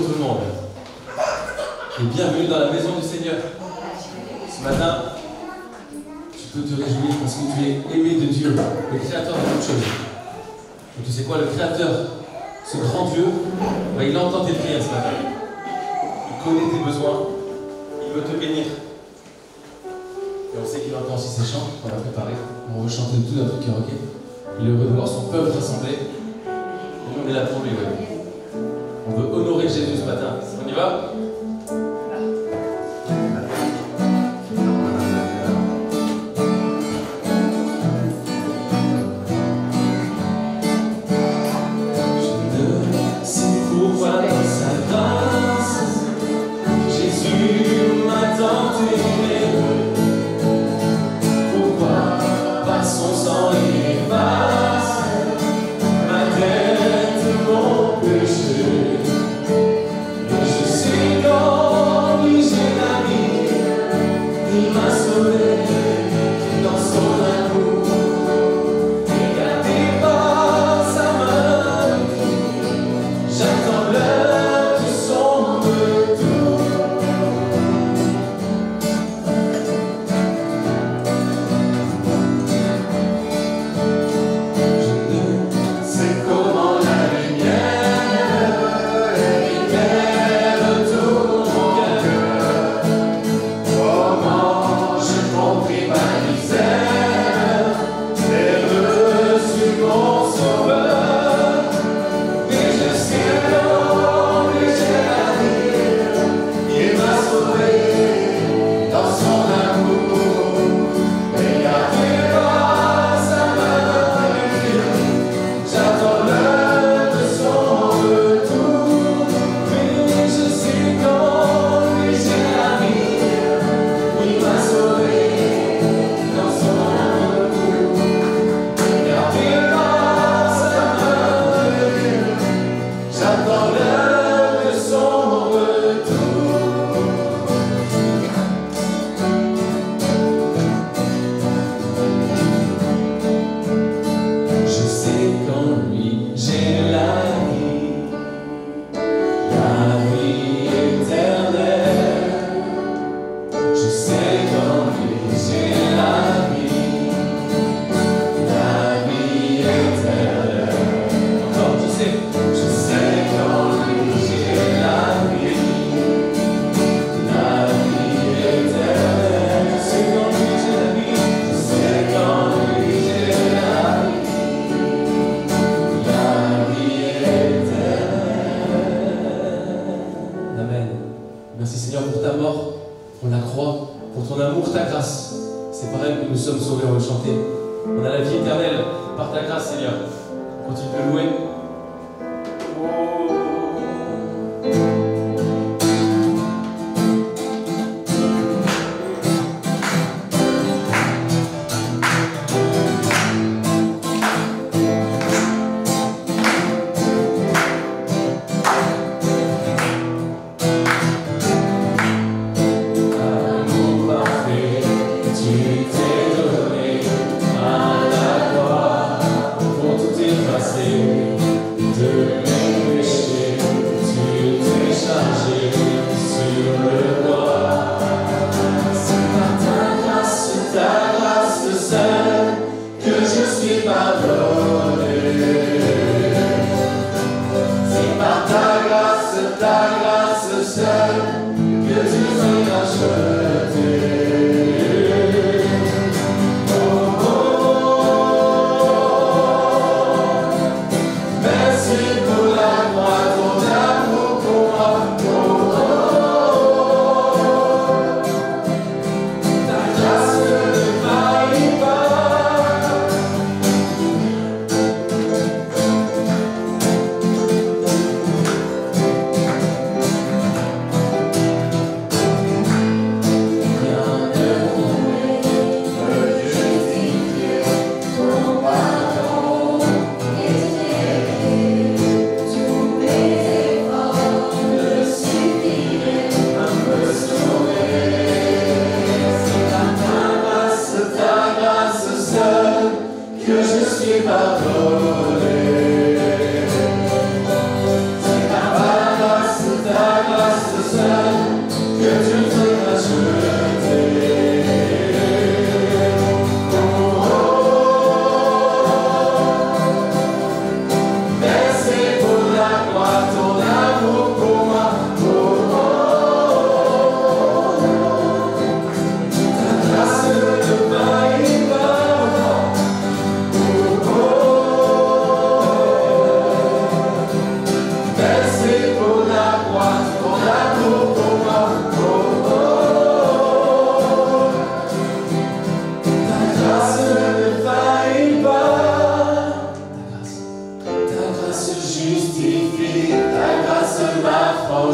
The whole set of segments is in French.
tout le monde. Et bienvenue dans la maison du Seigneur. Ce matin, tu peux te réjouir parce que tu es aimé de Dieu, le Créateur de toutes choses. Et tu sais quoi, le Créateur, ce grand Dieu, il entend tes prières ce matin. Il connaît tes besoins, il veut te bénir. Et on sait qu'il entend aussi ces chants qu'on a préparés. On veut chanter de tout notre cœur, ok? Il est heureux de voir son peuple rassemblé. Et nous, on est là pour lui, ouais. On veut honorer Jésus ce matin. On y va?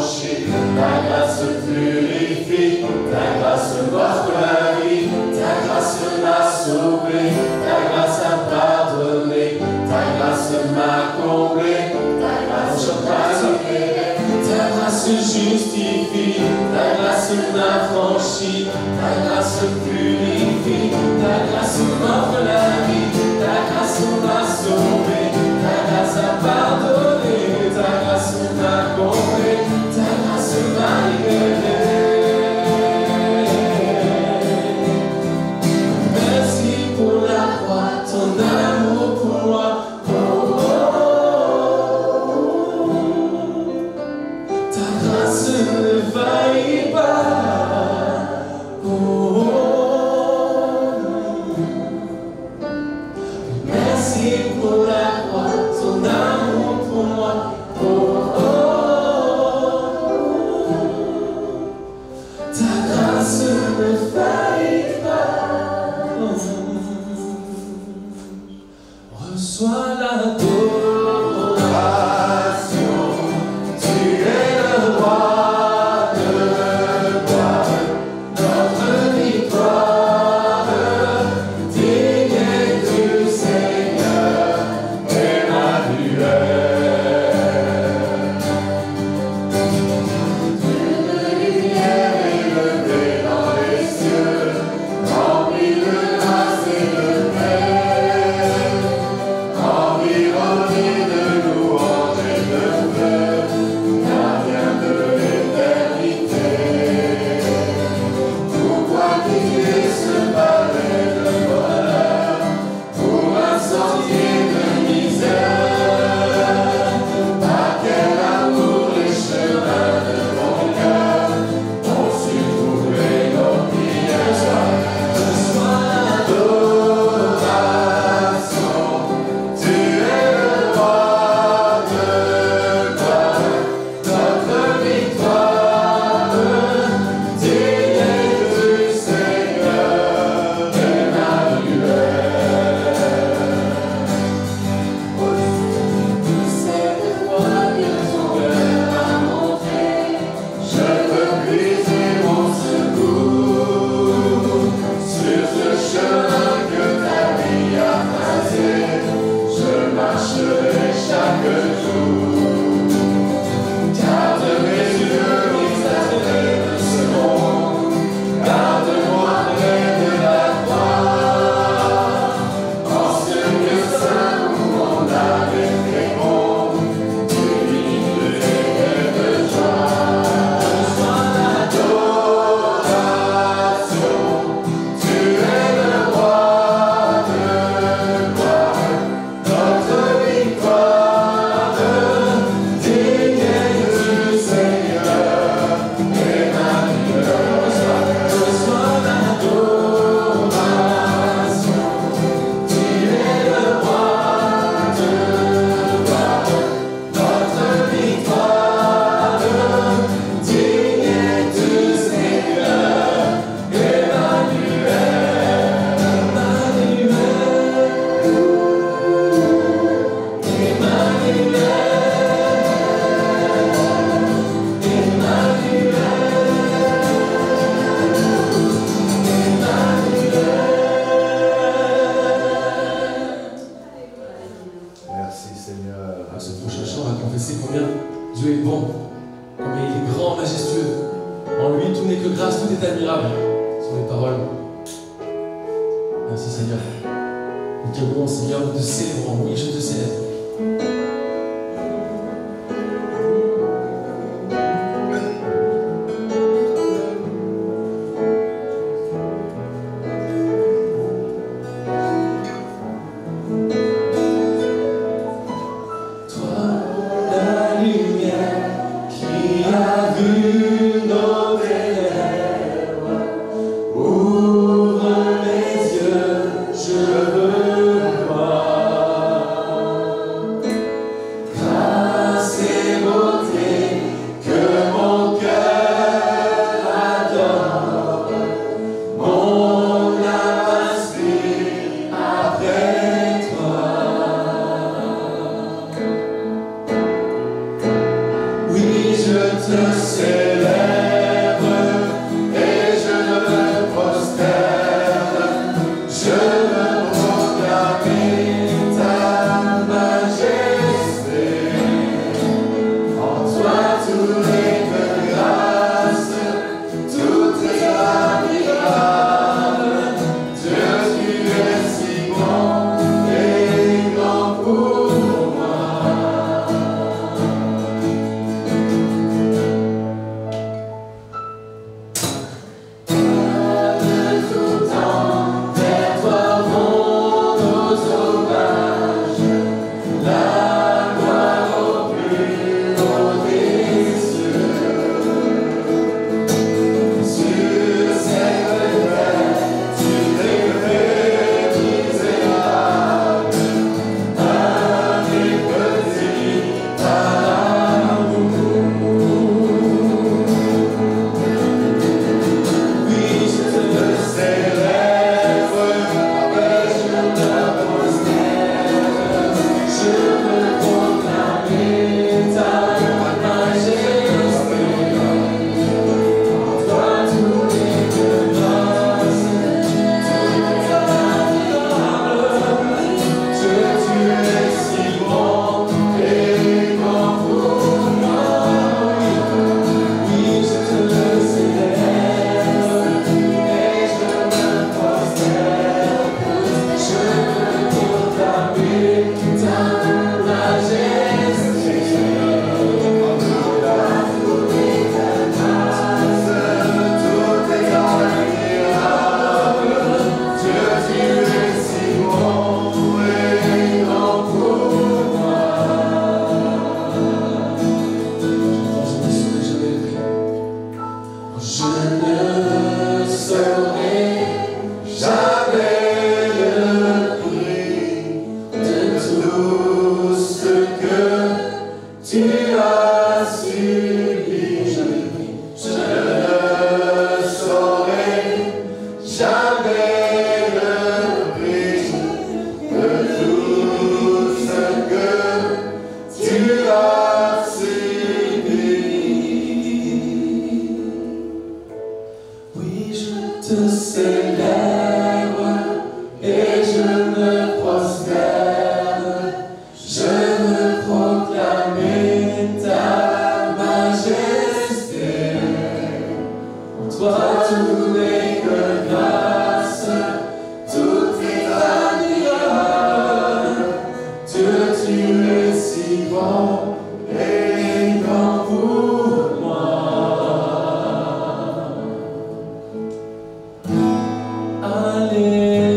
affranchis, ta grâce purifie, ta grâce m'offre la vie, ta grâce m'a sauvé, ta grâce a pardonné, ta grâce m'a comblé, ta grâce m'a libéré, ta grâce justifie, ta grâce m'affranchit, ta grâce purifie, ta grâce m'offre la vie, ta grâce m'a sauvé, ta grâce a pardonné, ta grâce m'a comblé, ta grâce m'a libéré. Merci pour la croix, ton amour pour moi. Oh, oh, oh. Ta grâce ne faillit pas. Oh, oh. Merci pour la croix, ton amour pour moi. Oh, oh. Ta grâce ne faillit pas. Reçois l'adoration, tu es le roi de gloire, notre victoire, digne du Seigneur, Emmanuel. Dieu de lumière élevé dans les cieux, rempli de grâce et de paix, environné de louanges et de feu, gardien de l'éternité. Pourquoi quitter ce palais de bonheur pour un sentier de misère? Par quel amour les chemins de mon cœur ont su trouver nos prières. Reçois l'adoration, tu es le roi de gloire, notre victoire, digne du Seigneur, Emmanuel. Cette voie que ton cœur a montrée, je veux puiser mon secours sur ce chemin que ta vie a tracé. Je marcherai chaque jour. Garde mes yeux exaltés de ce monde, garde-moi près de la croix. En ce que saint où mon âme est féconde, tu vis de joie. Reçois l'adoration, tu es le roi de gloire, notre victoire, digne du Seigneur, Emmanuel. Reçois l'adoration, tu es le roi de gloire, notre victoire, digne du Seigneur, Emmanuel. Merci Seigneur. À ce prochain chant, on va confesser combien Dieu est bon, combien il est grand, majestueux. En lui, tout n'est que grâce, tout est admirable. Ce sont les paroles. Merci Seigneur. Nous te louons Seigneur, nous te célébrons. Oui, je te célèbre. Toi, la lumière qui a vu nos ténèbres, ouvre mes yeux, je veux voir. Alléluia.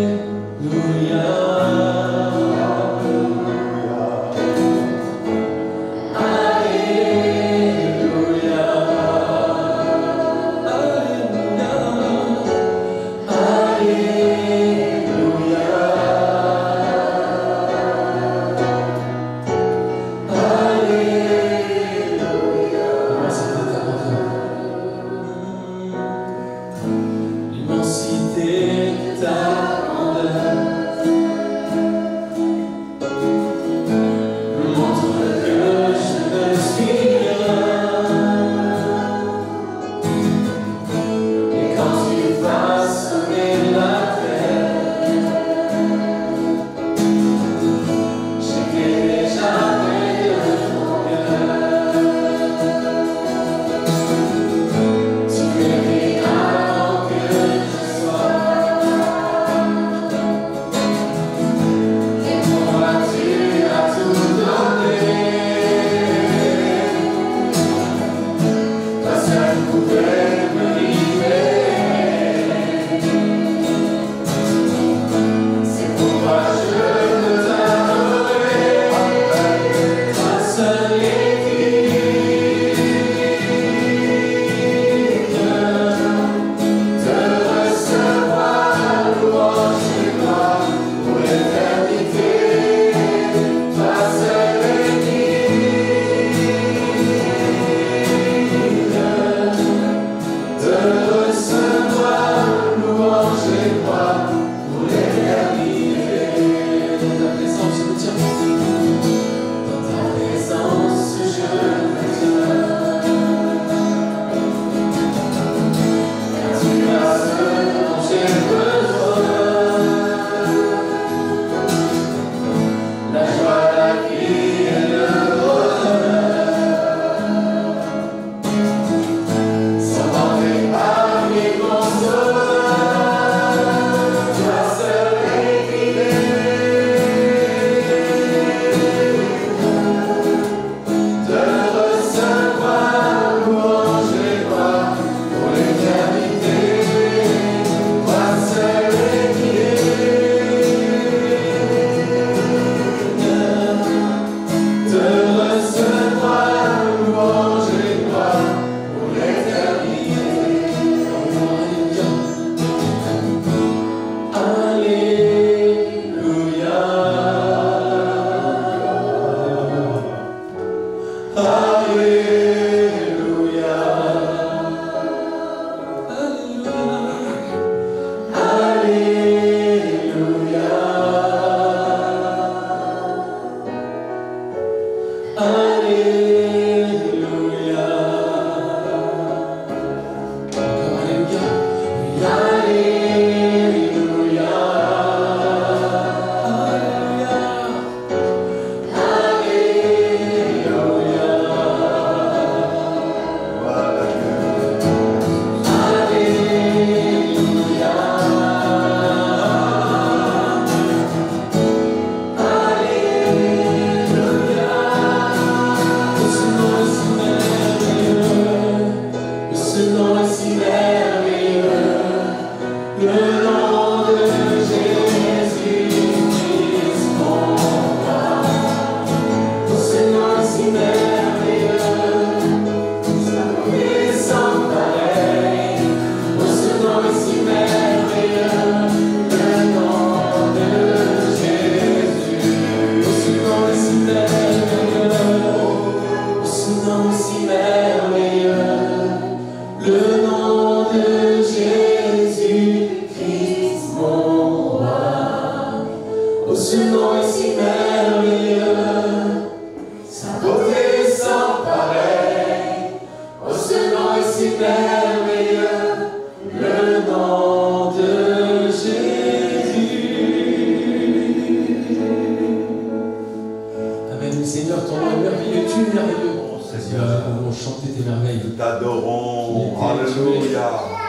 chanter tes merveilles. Nous t'adorons. Tu es- Alléluia.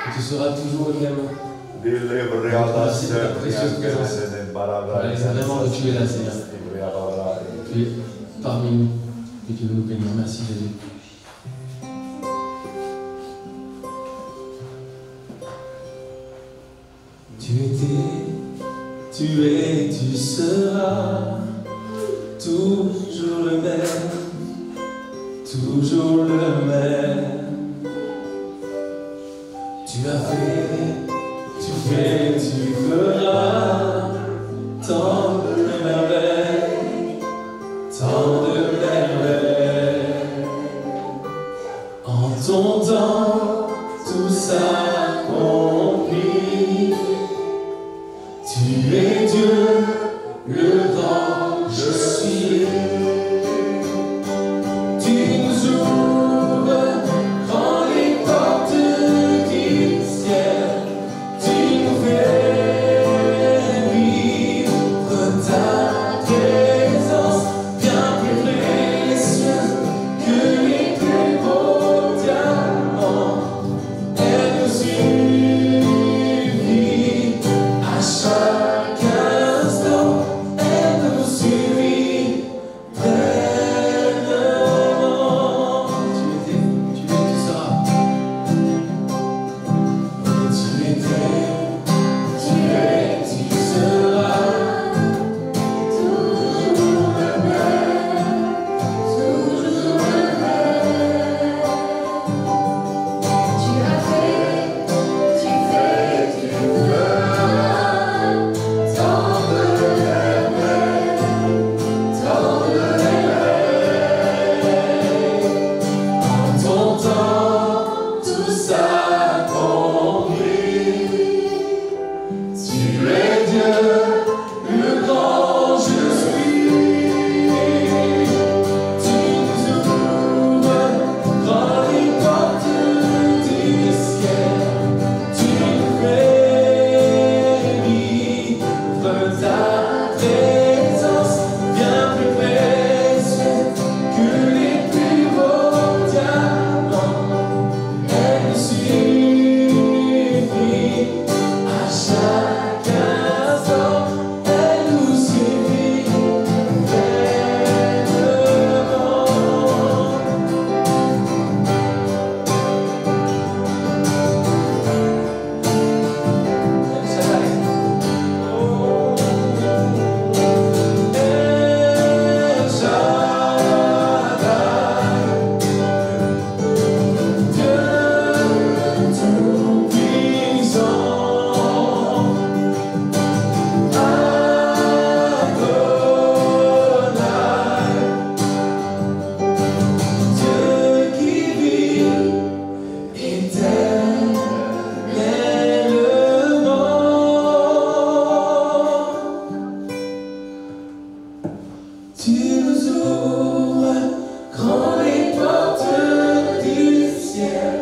Et tu seras toujours le même. Merci de ta précieuse présence. On réalise vraiment que tu es là, Seigneur. Tu es parmi nous. Et tu veux nous bénir. Merci, Jésus. Tu étais, tu es, tu seras toujours le même, toujours le même. Tu as fait, tu fais, tu feras tant de merveilles, tant de merveilles. En ton temps, tout s'accomplit. Tu es Dieu, le grand je suis. Tu nous ouvres grand les portes du ciel. Tu nous fais vivre ta présence, bien plus précieuse que les plus beaux diamants. Elle nous suffit à chaque instant. Elle nous suffit pleinement. Tu étais, tu seras. Et tu étais, tu es, tu seras. Toujours le même, toujours le même. Tu as fait, tu fais, tu feras tant de merveilles, tant de merveilles. En ton temps, tout s'accomplit. Tu es Dieu, le grand je suis. Tu nous ouvres grand les portes du ciel. Tu nous fais vivre ta présence, bien plus précieuse que les plus beaux diamants. Elle nous suffit à chaque instant. Elle nous suffit pleinement. El Shaddai. El Shaddai. Dieu tout-puissant. Adonai. Dieu qui vit éternellement. Tu nous ouvres grand les portes du ciel.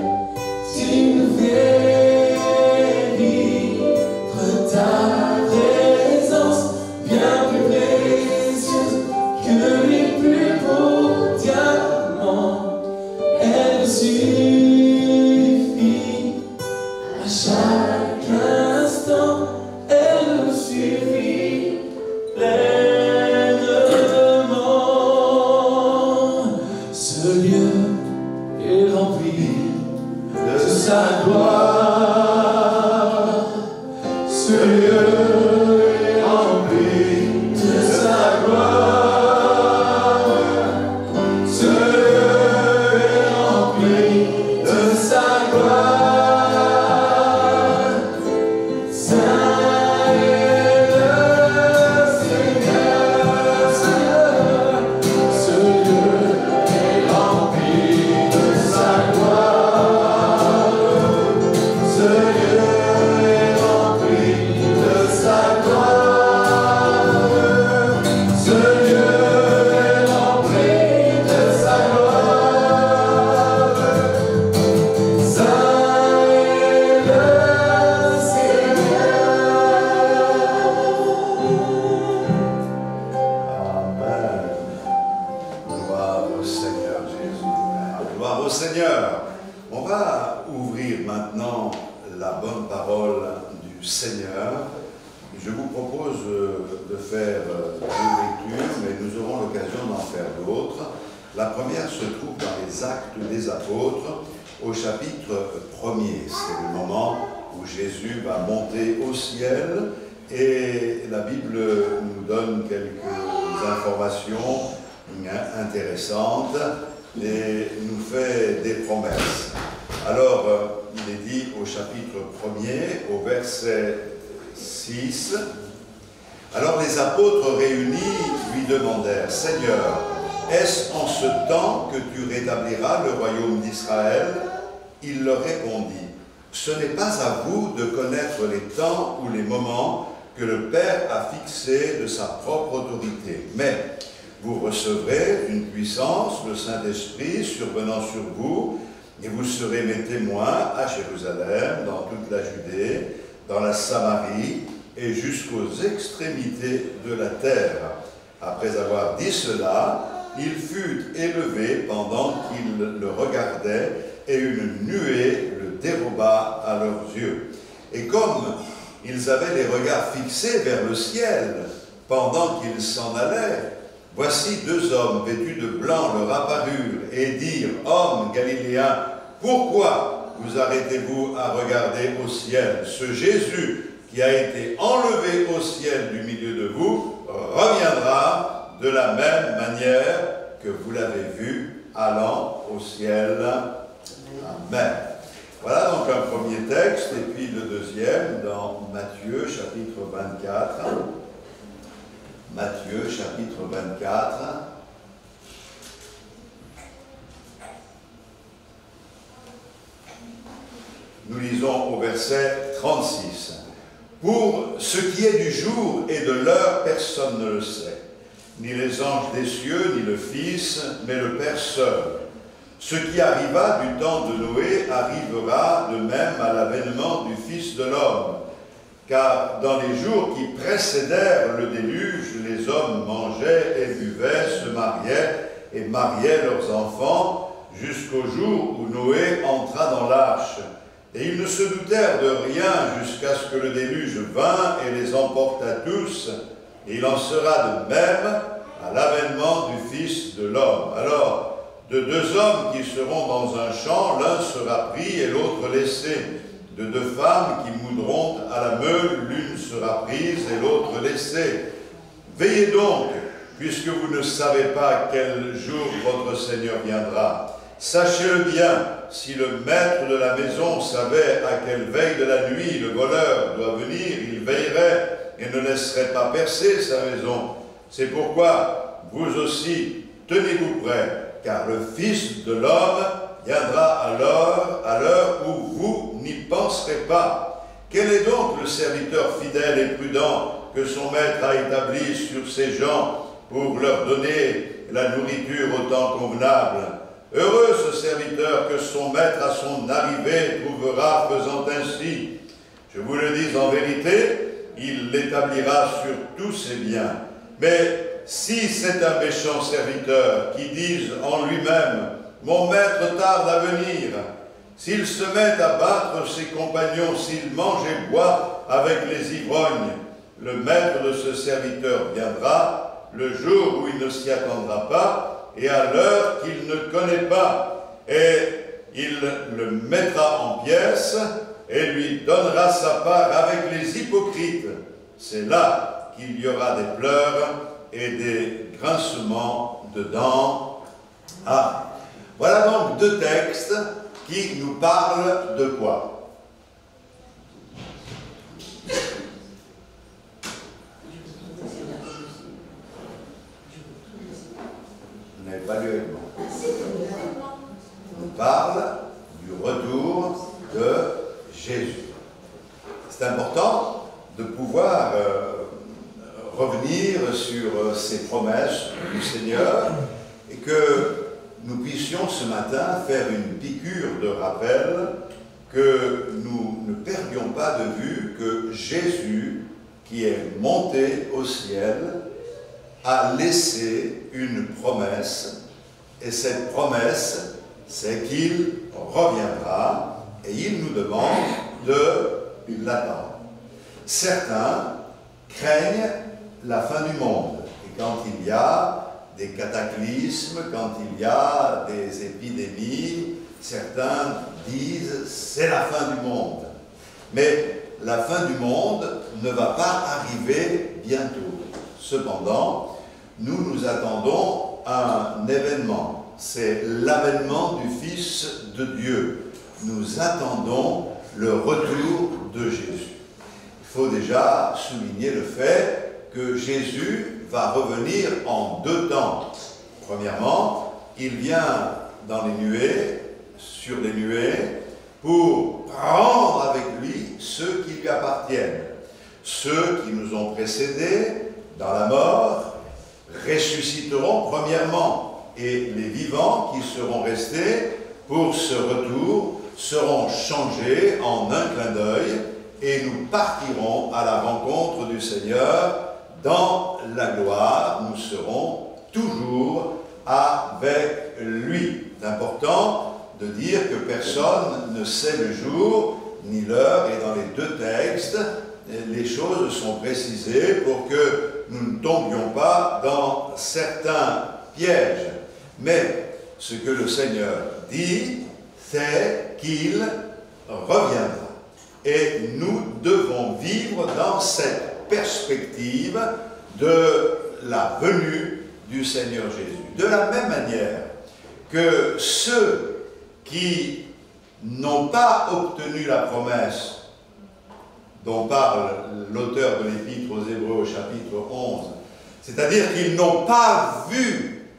Tu nous fais vivre ta présence, bien plus précieuse que les plus beaux diamants. Elle nous suffit à chaque instant. Elle nous suffit pleinement. Ce lieu est rempli de sa gloire. Ce lieu est rempli de sa gloire. Ce lieu est rempli de sa gloire. Saint est le Seigneur, Seigneur. Ce lieu est rempli de sa gloire. Ce lieu est rempli de sa Seigneur. On va ouvrir maintenant la bonne parole du Seigneur. Je vous propose de faire deux lectures, mais nous aurons l'occasion d'en faire d'autres. La première se trouve dans les Actes des Apôtres, au chapitre 1er. C'est le moment où Jésus va monter au ciel et la Bible nous donne quelques informations intéressantes et nous fait des promesses. Alors, il est dit au chapitre 1er, au verset 6, « Alors les apôtres réunis lui demandèrent, « Seigneur, est-ce en ce temps que tu rétabliras le royaume d'Israël ?» Il leur répondit, « Ce n'est pas à vous de connaître les temps ou les moments que le Père a fixés de sa propre autorité, mais vous recevrez une puissance, le Saint-Esprit survenant sur vous, et vous serez mes témoins à Jérusalem, dans toute la Judée, dans la Samarie et jusqu'aux extrémités de la terre. » Après avoir dit cela, il fut élevé pendant qu'il le regardait, et une nuée le déroba à leurs yeux. Et comme ils avaient les regards fixés vers le ciel pendant qu'ils s'en allaient, voici deux hommes vêtus de blanc leur apparurent et dirent, « Hommes galiléens, pourquoi vous arrêtez-vous à regarder au ciel? Ce Jésus qui a été enlevé au ciel du milieu de vous reviendra de la même manière que vous l'avez vu allant au ciel. » Amen. Voilà donc un premier texte, et puis le deuxième dans Matthieu chapitre 24. Matthieu chapitre 24. Nous lisons au verset 36. « Pour ce qui est du jour et de l'heure, personne ne le sait, ni les anges des cieux, ni le Fils, mais le Père seul. Ce qui arriva du temps de Noé arrivera de même à l'avènement du Fils de l'homme. Car dans les jours qui précédèrent le déluge, les hommes mangeaient et buvaient, se mariaient et mariaient leurs enfants, jusqu'au jour où Noé entra dans l'arche. Et ils ne se doutèrent de rien jusqu'à ce que le déluge vînt et les emporta tous. Et il en sera de même à l'avènement du Fils de l'homme. Alors, de deux hommes qui seront dans un champ, l'un sera pris et l'autre laissé. De deux femmes qui moudront à la meule, l'une sera prise et l'autre laissée. Veillez donc, puisque vous ne savez pas quel jour votre Seigneur viendra. Sachez-le bien, si le maître de la maison savait à quelle veille de la nuit le voleur doit venir, il veillerait et ne laisserait pas percer sa maison. C'est pourquoi, vous aussi, tenez-vous prêts, car le Fils de l'homme viendra à l'heure où vous n'y penserez pas. Quel est donc le serviteur fidèle et prudent que son maître a établi sur ses gens pour leur donner la nourriture au temps convenable? Heureux ce serviteur que son maître à son arrivée trouvera faisant ainsi. Je vous le dis en vérité, il l'établira sur tous ses biens. Mais si c'est un méchant serviteur qui dise en lui-même « Mon maître tarde à venir », s'il se met à battre ses compagnons, s'il mange et boit avec les ivrognes, le maître de ce serviteur viendra le jour où il ne s'y attendra pas et à l'heure qu'il ne connaît pas, et il le mettra en pièces et lui donnera sa part avec les hypocrites. C'est là qu'il y aura des pleurs et des grincements de dents. Ah, voilà donc deux textes qui nous parlent de quoi? Vous n'avez pas lu avec moi. On nous parle du retour de Jésus. C'est important de pouvoir revenir sur ces promesses du Seigneur et que nous puissions ce matin faire une piqûre de rappel, que nous ne perdions pas de vue que Jésus, qui est monté au ciel, a laissé une promesse, et cette promesse c'est qu'il reviendra et il nous demande de l'attendre. Certains craignent la fin du monde. Et quand il y a des cataclysmes, quand il y a des épidémies, certains disent c'est la fin du monde. Mais la fin du monde ne va pas arriver bientôt. Cependant, nous attendons un événement. C'est l'avènement du Fils de Dieu. Nous attendons le retour de Jésus. Il faut déjà souligner le fait que Jésus va revenir en deux temps. Premièrement, il vient dans les nuées, sur les nuées, pour prendre avec lui ceux qui lui appartiennent. Ceux qui nous ont précédés dans la mort ressusciteront premièrement, et les vivants qui seront restés pour ce retour seront changés en un clin d'œil et nous partirons à la rencontre du Seigneur dans la gloire. Nous serons toujours avec lui. C'est important de dire que personne ne sait le jour ni l'heure, et dans les deux textes, les choses sont précisées pour que nous ne tombions pas dans certains pièges. Mais ce que le Seigneur dit, c'est qu'il reviendra. Et nous devons vivre dans cette perspective de la venue du Seigneur Jésus. De la même manière que ceux qui n'ont pas obtenu la promesse dont parle l'auteur de l'Épître aux Hébreux au chapitre 11, c'est-à-dire qu'ils n'ont pas vu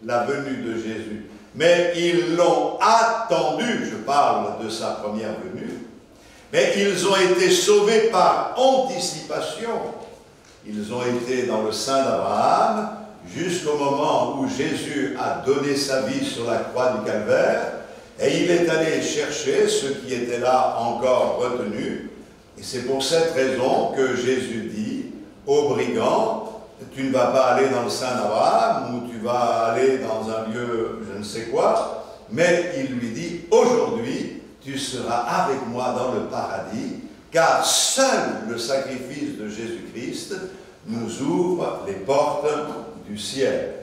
la venue de Jésus, mais ils l'ont attendu, je parle de sa première venue, mais ils ont été sauvés par anticipation. Ils ont été dans le sein d'Abraham jusqu'au moment où Jésus a donné sa vie sur la croix du Calvaire, et il est allé chercher ceux qui étaient là encore retenus. Et c'est pour cette raison que Jésus dit aux brigands, tu ne vas pas aller dans le sein d'Abraham, ou tu vas aller dans un lieu je ne sais quoi, mais il lui dit, aujourd'hui, tu seras avec moi dans le paradis, car seul le sacrifice de Jésus-Christ nous ouvre les portes du ciel.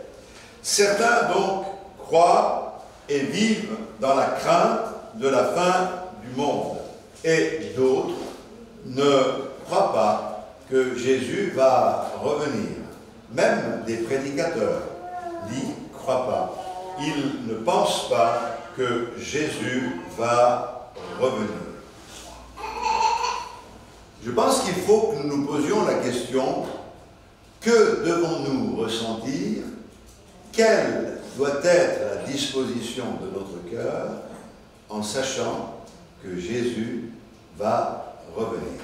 Certains donc croient et vivent dans la crainte de la fin du monde, et d'autres ne croient pas que Jésus va revenir. Même des prédicateurs n'y croient pas. Ils ne pensent pas que Jésus va revenir. Je pense qu'il faut que nous nous posions la question, que devons-nous ressentir? Quelle doit être la disposition de notre cœur en sachant que Jésus va revenir?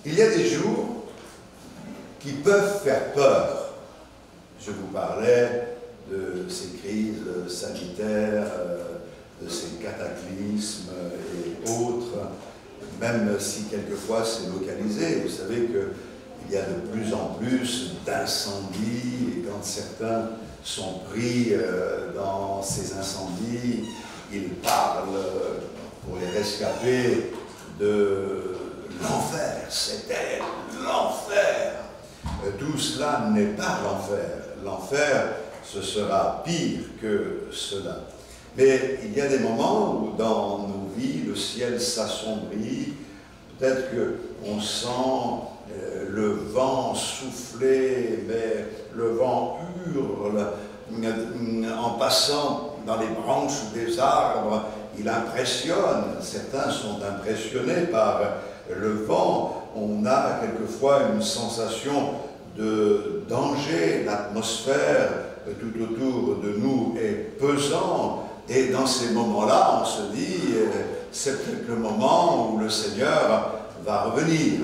Il y a des jours qui peuvent faire peur. Je vous parlais de ces crises sanitaires, de ces cataclysmes et autres, même si quelquefois c'est localisé. Vous savez qu'il y a de plus en plus d'incendies, et quand certains sont pris dans ces incendies, ils parlent, pour les rescaper, de l'enfer. C'était l'enfer. Tout cela n'est pas l'enfer. L'enfer, ce sera pire que cela. Mais il y a des moments où dans nos vies, le ciel s'assombrit. Peut-être qu'on sent le vent souffler, mais le vent hurle en passant dans les branches des arbres. Il impressionne. Certains sont impressionnés par le vent. On a quelquefois une sensation de danger. L'atmosphère tout autour de nous est pesante. Et dans ces moments-là, on se dit, c'est peut-être le moment où le Seigneur va revenir.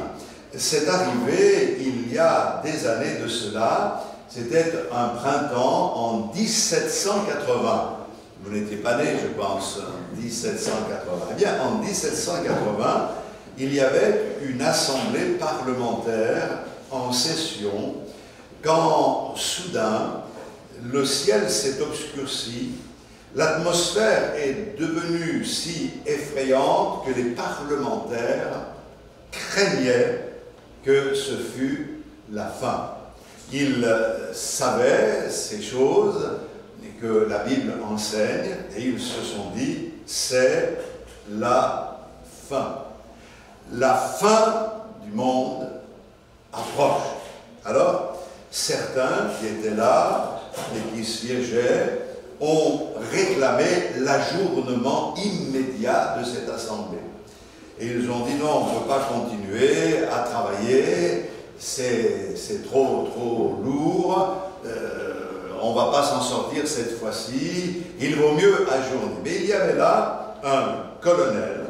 C'est arrivé il y a des années de cela. C'était un printemps en 1780. Vous n'étiez pas né, je pense, en 1780. Eh bien, en 1780, il y avait une assemblée parlementaire en session, quand soudain, le ciel s'est obscurci, L'atmosphère est devenue si effrayante que les parlementaires craignaient que ce fût la fin. Ils savaient ces choses et que la Bible enseigne, et ils se sont dit, c'est la fin. La fin du monde approche. Alors, certains qui étaient là et qui siégeaient ont réclamé l'ajournement immédiat de cette assemblée. Et ils ont dit non, on ne peut pas continuer à travailler, c'est trop lourd, on ne va pas s'en sortir cette fois-ci, il vaut mieux ajourner. Mais il y avait là un colonel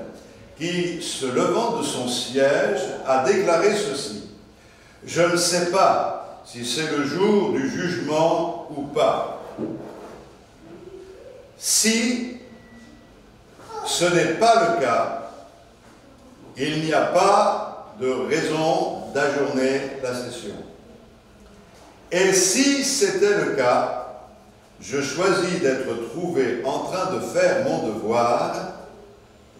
qui, se levant de son siège, a déclaré ceci: « Je ne sais pas si c'est le jour du jugement ou pas. Si ce n'est pas le cas, il n'y a pas de raison d'ajourner la session. Et si c'était le cas, je choisis d'être trouvé en train de faire mon devoir.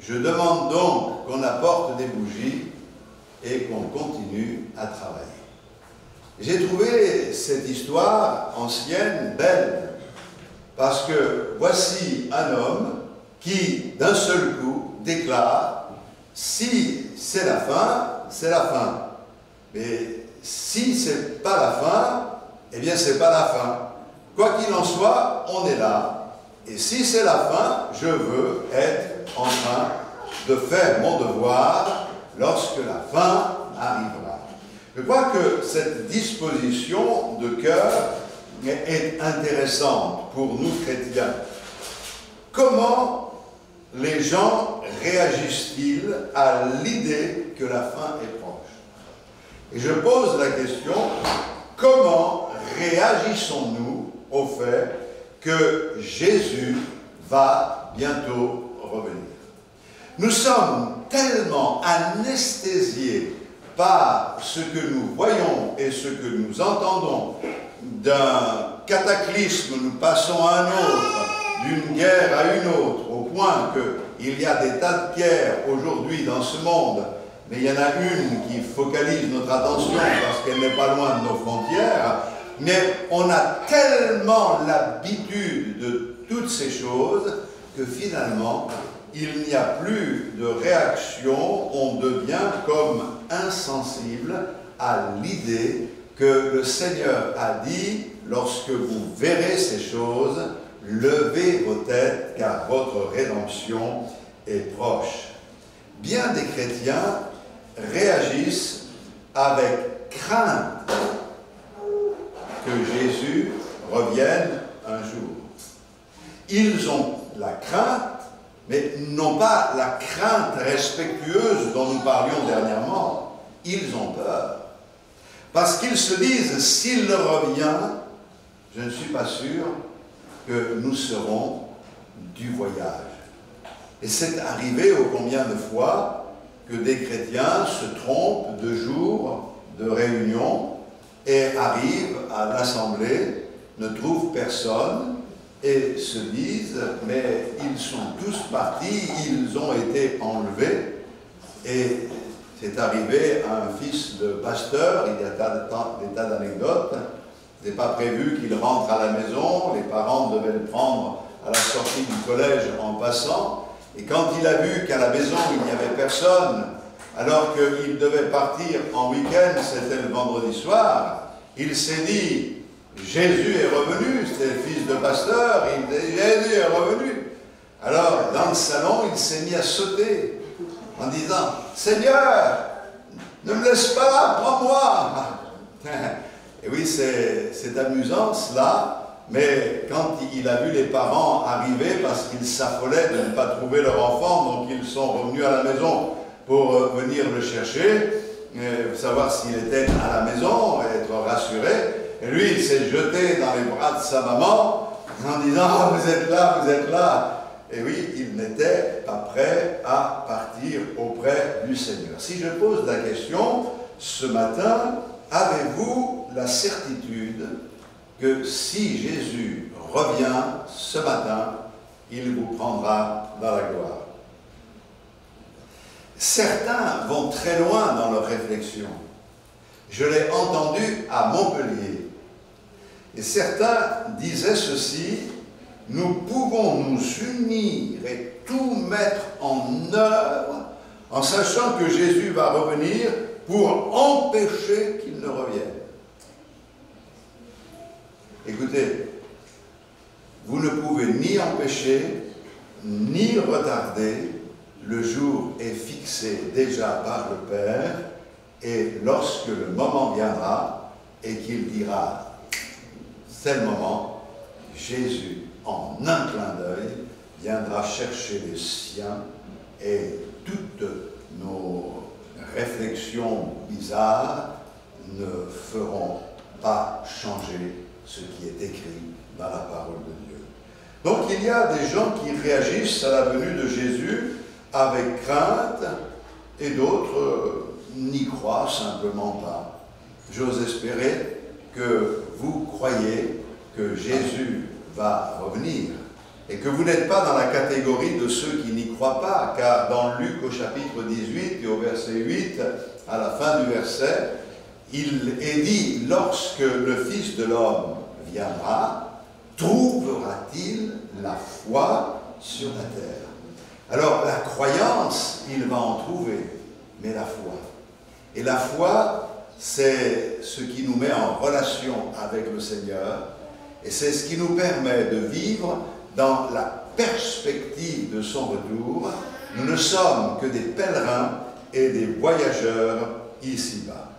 Je demande donc qu'on apporte des bougies et qu'on continue à travailler. » J'ai trouvé cette histoire ancienne belle, parce que voici un homme qui, d'un seul coup, déclare: si c'est la fin, c'est la fin. Mais si c'est pas la fin, eh bien c'est pas la fin. Quoi qu'il en soit, on est là. Et si c'est la fin, je veux être en train de faire mon devoir lorsque la fin arrivera. Je crois que cette disposition de cœur est intéressante pour nous chrétiens. Comment les gens réagissent-ils à l'idée que la fin est proche? Et je pose la question, comment réagissons-nous au fait que Jésus va bientôt revenir? Nous sommes tellement anesthésiés par ce que nous voyons et ce que nous entendons. D'un cataclysme, nous passons à un autre, d'une guerre à une autre, au point qu'il y a des tas de guerres aujourd'hui dans ce monde, mais il y en a une qui focalise notre attention parce qu'elle n'est pas loin de nos frontières. Mais on a tellement l'habitude de toutes ces choses que finalement, il n'y a plus de réaction, on devient comme insensible à l'idée que le Seigneur a dit: lorsque vous verrez ces choses, levez vos têtes car votre rédemption est proche. Bien des chrétiens réagissent avec crainte que Jésus revienne un jour. Ils ont la crainte, mais non pas la crainte respectueuse dont nous parlions dernièrement. Ils ont peur. Parce qu'ils se disent, s'il revient, je ne suis pas sûr que nous serons du voyage. Et c'est arrivé ô combien de fois que des chrétiens se trompent de jour de réunion et arrivent à l'assemblée, ne trouvent personne et se disent, mais ils sont tous partis, ils ont été enlevés. Et c'est arrivé à un fils de pasteur, il y a des tas d'anecdotes. Ce n'est pas prévu qu'il rentre à la maison, les parents devaient le prendre à la sortie du collège en passant. Et quand il a vu qu'à la maison il n'y avait personne, alors qu'il devait partir en week-end, c'était le vendredi soir, il s'est dit, Jésus est revenu, c'était le fils de pasteur, il dit, Jésus est revenu. Alors, dans le salon, il s'est mis à sauter, en disant, Seigneur, ne me laisse pas là, prends-moi. Et oui, c'est amusant cela, mais quand il a vu les parents arriver, parce qu'ils s'affolaient de ne pas trouver leur enfant, donc ils sont revenus à la maison pour venir le chercher, savoir s'il était à la maison, être rassuré. Et lui, il s'est jeté dans les bras de sa maman en disant « Ah, vous êtes là, vous êtes là !» Et oui, il n'était pas prêt à partir auprès du Seigneur. Si je pose la question, ce matin, avez-vous la certitude que si Jésus revient ce matin, il vous prendra dans la gloire. Certains vont très loin dans leur réflexion. Je l'ai entendu à Montpellier. Et certains disaient ceci: nous pouvons nous unir et tout mettre en œuvre en sachant que Jésus va revenir pour empêcher qu'il ne revienne. Écoutez, vous ne pouvez ni empêcher, ni retarder. Le jour est fixé déjà par le Père, et lorsque le moment viendra et qu'il dira c'est le moment, Jésus, en un clin d'œil, viendra chercher les siens, et toutes nos réflexions bizarres ne feront pas changer ce qui est écrit dans la parole de Dieu. Donc il y a des gens qui réagissent à la venue de Jésus avec crainte, et d'autres n'y croient simplement pas. J'ose espérer que vous croyez que Jésus va revenir, et que vous n'êtes pas dans la catégorie de ceux qui n'y croient pas, car dans Luc au chapitre 18 et au verset 8, à la fin du verset, il est dit: lorsque le Fils de l'homme viendra, trouvera-t-il la foi sur la terre? Alors la croyance, il va en trouver, mais la foi. Et la foi, c'est ce qui nous met en relation avec le Seigneur, et c'est ce qui nous permet de vivre dans la perspective de son retour. Nous ne sommes que des pèlerins et des voyageurs ici-bas.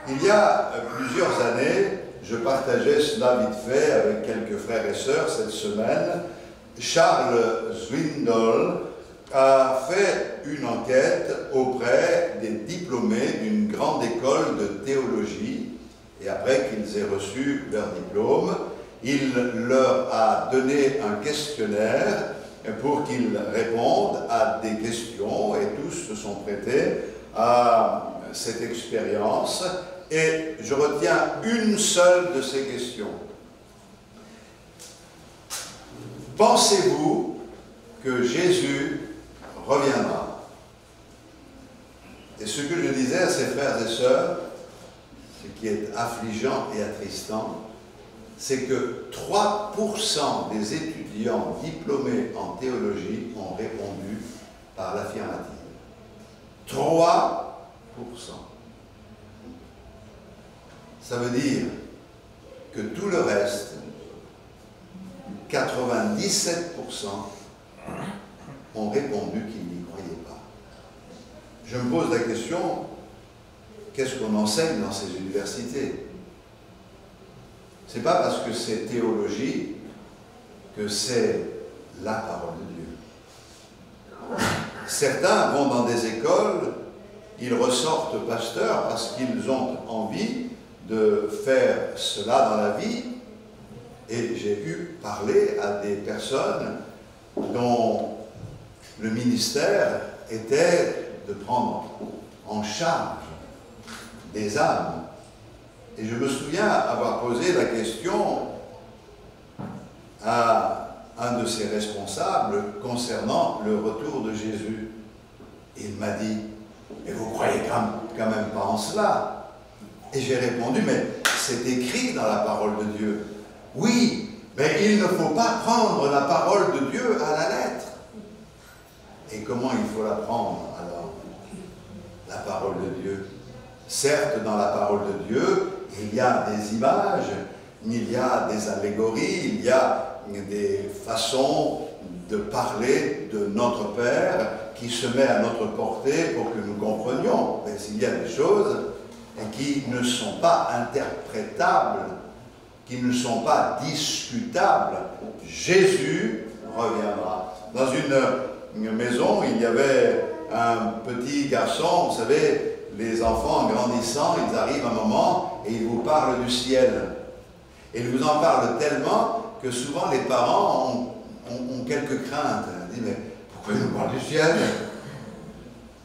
Il y a plusieurs années, je partageais cela vite fait avec quelques frères et sœurs cette semaine. Charles Swindoll a fait une enquête auprès des diplômés d'une grande école de théologie, et après qu'ils aient reçu leur diplôme, il leur a donné un questionnaire pour qu'ils répondent à des questions, et tous se sont prêtés à cette expérience. Et je retiens une seule de ces questions. Pensez-vous que Jésus reviendra? Et ce que je disais à ses frères et sœurs, ce qui est affligeant et attristant, c'est que 3% des étudiants diplômés en théologie ont répondu par l'affirmative. 3%. Ça veut dire que tout le reste, 97%, ont répondu qu'ils n'y croyaient pas. Je me pose la question, qu'est-ce qu'on enseigne dans ces universités? Ce n'est pas parce que c'est théologie que c'est la parole de Dieu. Certains vont dans des écoles, ils ressortent pasteurs parce qu'ils ont envie de faire cela dans la vie, et j'ai eu parler à des personnes dont le ministère était de prendre en charge des âmes. Et je me souviens avoir posé la question à un de ses responsables concernant le retour de Jésus. Il m'a dit: mais vous croyez quand même pas en cela? Et j'ai répondu: mais c'est écrit dans la parole de Dieu. Oui, mais il ne faut pas prendre la parole de Dieu à la lettre. Et comment il faut la prendre alors, la parole de Dieu? Certes, dans la parole de Dieu, il y a des images, il y a des allégories, il y a des façons de parler de notre Père qui se met à notre portée pour que nous comprenions. Mais il y a des choses qui ne sont pas interprétables, qui ne sont pas discutables. Jésus reviendra. Dans une maison, il y avait un petit garçon, vous savez, les enfants en grandissant, ils arrivent à un moment et ils vous parlent du ciel. Et ils vous en parlent tellement que souvent les parents ont quelques craintes. Ils disent: mais pourquoi ils nous parlent du ciel?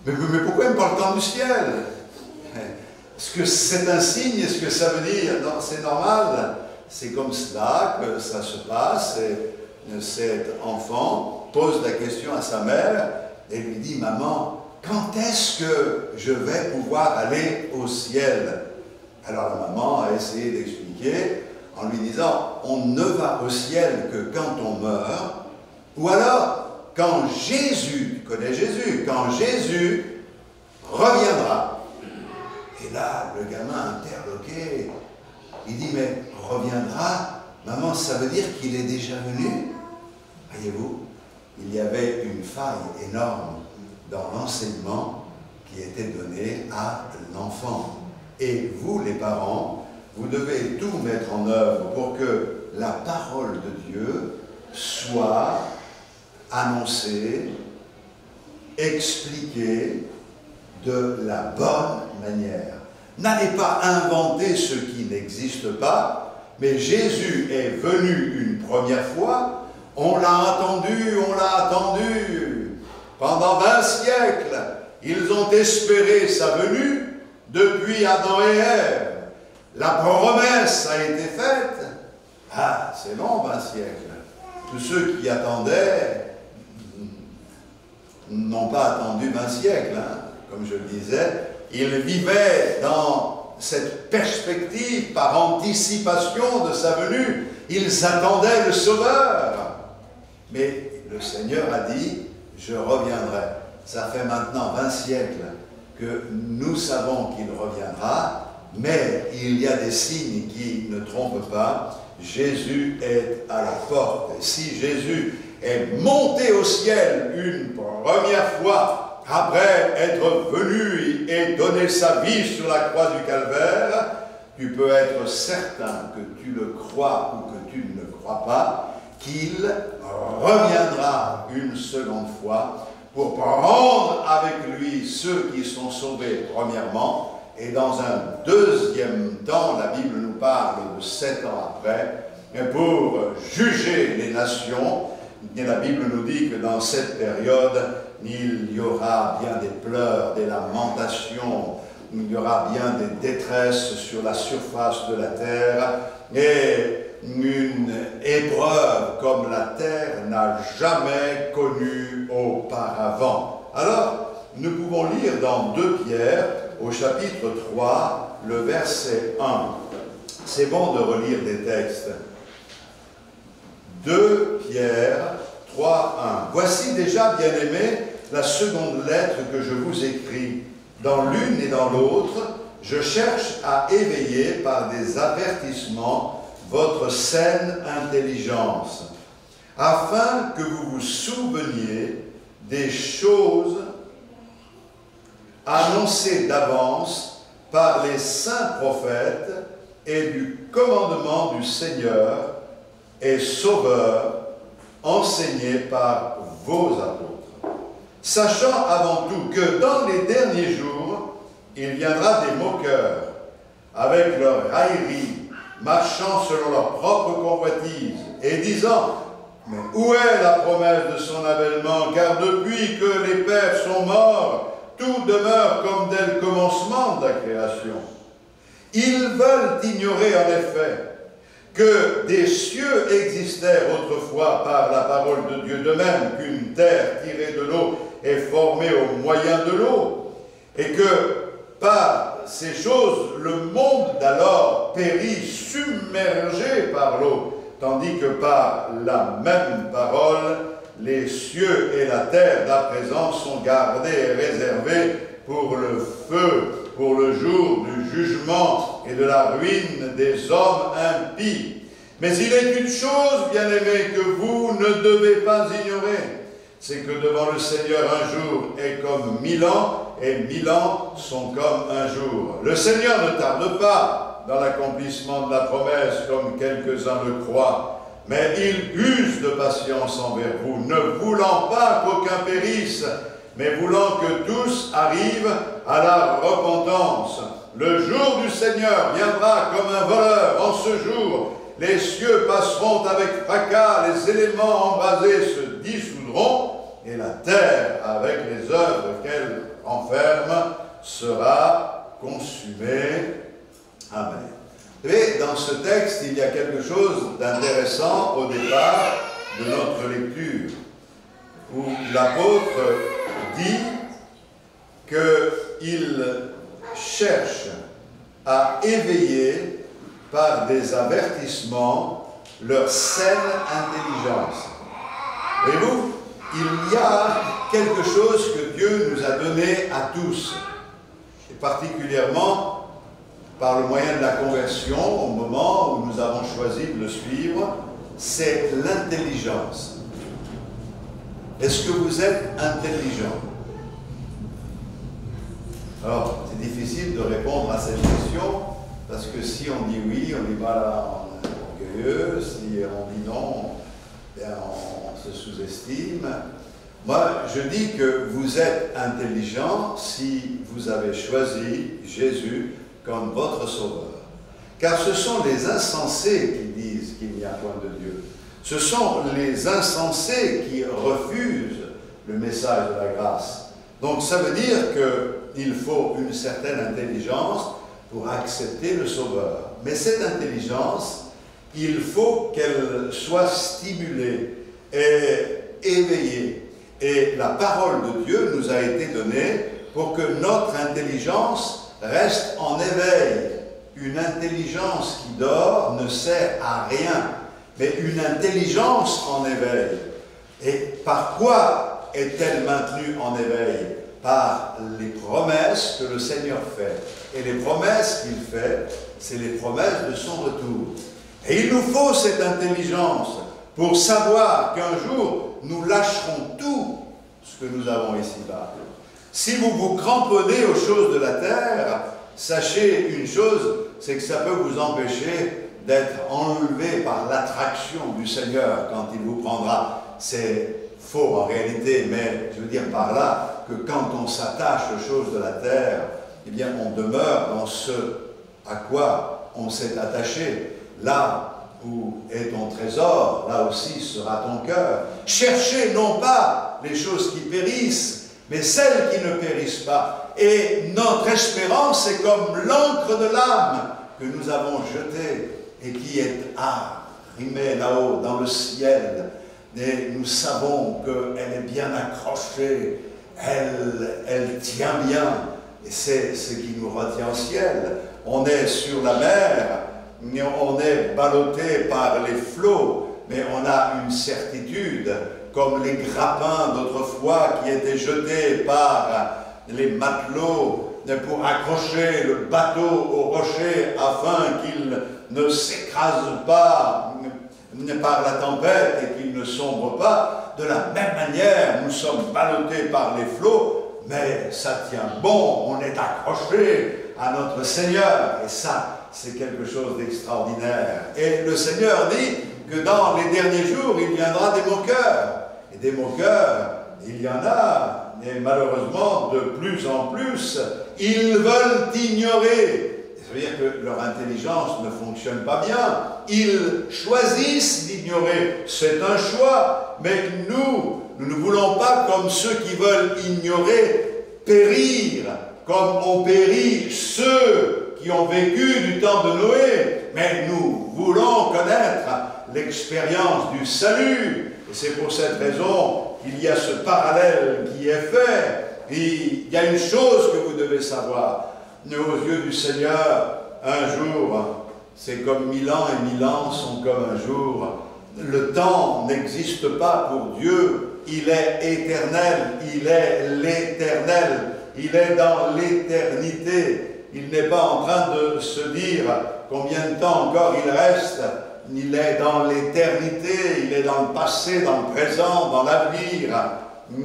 Mais pourquoi ils me parlent tant du ciel? Est-ce que c'est un signe? Est-ce que ça veut dire? Non, c'est normal. C'est comme cela que ça se passe. Et cet enfant pose la question à sa mère et lui dit « Maman, quand est-ce que je vais pouvoir aller au ciel ?» Alors la maman a essayé d'expliquer en lui disant « On ne va au ciel que quand on meurt, ou alors quand Jésus, tu connais Jésus, quand Jésus reviendra. » Et là, le gamin interloqué, il dit « Mais reviendra, maman, ça veut dire qu'il est déjà venu ?» Voyez-vous, il y avait une faille énorme dans l'enseignement qui était donné à l'enfant. Et vous, les parents, vous devez tout mettre en œuvre pour que la parole de Dieu soit annoncée, expliquée de la bonne manière. N'allez pas inventer ce qui n'existe pas, mais Jésus est venu une première fois. On l'a attendu. Pendant 20 siècles, ils ont espéré sa venue depuis Adam et Ève. La promesse a été faite. Ah, c'est long, 20 siècles. Tous ceux qui attendaient n'ont pas attendu 20 siècles, hein. Comme je le disais, ils vivaient dans cette perspective par anticipation de sa venue. Ils attendaient le Sauveur. Mais le Seigneur a dit, je reviendrai. Ça fait maintenant 20 siècles que nous savons qu'il reviendra, mais il y a des signes qui ne trompent pas. Jésus est à la porte. Et si Jésus est monté au ciel une première fois, après être venu et donner sa vie sur la croix du Calvaire, tu peux être certain que tu le crois ou que tu ne le crois pas, qu'il reviendra une seconde fois pour prendre avec lui ceux qui sont sauvés premièrement, et dans un deuxième temps, la Bible nous parle de 7 ans après, pour juger les nations. Et la Bible nous dit que dans cette période, il y aura bien des pleurs, des lamentations, il y aura bien des détresses sur la surface de la terre, et une épreuve comme la terre n'a jamais connue auparavant. Alors, nous pouvons lire dans 2 Pierre, au chapitre 3, le verset 1. C'est bon de relire des textes. 2 Pierre 3, 1. Voici déjà, bien-aimés, la seconde lettre que je vous écris. Dans l'une et dans l'autre, je cherche à éveiller par des avertissements votre saine intelligence, afin que vous vous souveniez des choses annoncées d'avance par les saints prophètes et du commandement du Seigneur et Sauveur enseigné par vos apôtres. Sachant avant tout que dans les derniers jours, il viendra des moqueurs, avec leur raillerie, marchant selon leur propre convoitise, et disant « Mais où est la promesse de son avènement? Car depuis que les pères sont morts, tout demeure comme dès le commencement de la création. » Ils veulent ignorer en effet que des cieux existèrent autrefois par la parole de Dieu, de même qu'une terre tirée de l'eau est formée au moyen de l'eau, et que par ces choses, le monde d'alors périt submergé par l'eau, tandis que par la même parole, les cieux et la terre d'à présent sont gardés et réservés pour le feu, pour le jour du jugement et de la ruine des hommes impies. Mais il est une chose, bien-aimés, que vous ne devez pas ignorer, c'est que devant le Seigneur un jour est comme 1000 ans, et 1000 ans sont comme un jour. Le Seigneur ne tarde pas dans l'accomplissement de la promesse, comme quelques-uns le croient, mais il use de patience envers vous, ne voulant pas qu'aucun périsse, mais voulant que tous arrivent à la repentance. Le jour du Seigneur viendra comme un voleur. En ce jour, les cieux passeront avec fracas, les éléments embrasés se dissoudront, et la terre, avec les œuvres qu'elle renferme, sera consumée. Amen. Vous savez, dans ce texte, il y a quelque chose d'intéressant au départ, de notre lecture, où l'apôtre dit qu'il cherche à éveiller par des avertissements leur saine intelligence. Voyez-vous, il y a quelque chose que Dieu nous a donné à tous, et particulièrement par le moyen de la conversion, au moment où nous avons choisi de le suivre, c'est l'intelligence. Est-ce que vous êtes intelligent? Alors, c'est difficile de répondre à cette question, parce que si on dit oui, on est pas orgueilleux, si on dit non, bien on se sous-estime. Moi, je dis que vous êtes intelligent si vous avez choisi Jésus comme votre sauveur. Car ce sont les insensés qui disent qu'il n'y a point de Dieu. Ce sont les insensés qui refusent le message de la grâce. Donc ça veut dire qu'il faut une certaine intelligence pour accepter le Sauveur. Mais cette intelligence, il faut qu'elle soit stimulée et éveillée. Et la parole de Dieu nous a été donnée pour que notre intelligence reste en éveil. Une intelligence qui dort ne sert à rien, mais une intelligence en éveil. Et par quoi est-elle maintenue en éveil? Par les promesses que le Seigneur fait. Et les promesses qu'il fait, c'est les promesses de son retour. Et il nous faut cette intelligence pour savoir qu'un jour, nous lâcherons tout ce que nous avons ici-bas. Si vous vous cramponnez aux choses de la terre, sachez une chose, c'est que ça peut vous empêcher d'être enlevé par l'attraction du Seigneur quand il vous prendra. C'est faux en réalité, mais je veux dire par là que quand on s'attache aux choses de la terre, eh bien on demeure dans ce à quoi on s'est attaché. Là où est ton trésor, là aussi sera ton cœur. Cherchez non pas les choses qui périssent, mais celles qui ne périssent pas. Et notre espérance est comme l'encre de l'âme que nous avons jetée et qui est arrimée là-haut dans le ciel. Et nous savons qu'elle est bien accrochée, elle tient bien, et c'est ce qui nous retient au ciel. On est sur la mer, on est ballotté par les flots, mais on a une certitude, comme les grappins d'autrefois qui étaient jetés par les matelots pour accrocher le bateau au rocher afin qu'il ne s'écrase pas par la tempête et qu'il ne sombre pas. De la même manière, nous sommes ballottés par les flots, mais ça tient bon, on est accroché à notre Seigneur, et ça, c'est quelque chose d'extraordinaire. Et le Seigneur dit que dans les derniers jours, il viendra des moqueurs. Et des moqueurs, il y en a, mais malheureusement, de plus en plus, ils veulent ignorer. Ça veut dire que leur intelligence ne fonctionne pas bien. Ils choisissent d'ignorer. C'est un choix. Mais nous ne voulons pas, comme ceux qui veulent ignorer, périr, comme ont péri ceux qui ont vécu du temps de Noé. Mais nous voulons connaître l'expérience du salut. Et c'est pour cette raison qu'il y a ce parallèle qui est fait. Et il y a une chose que vous devez savoir. Aux yeux du Seigneur, un jour, c'est comme 1000 ans, et 1000 ans sont comme un jour. Le temps n'existe pas pour Dieu. Il est éternel, il est l'éternel, il est dans l'éternité. Il n'est pas en train de se dire combien de temps encore il reste. Il est dans l'éternité, il est dans le passé, dans le présent, dans l'avenir.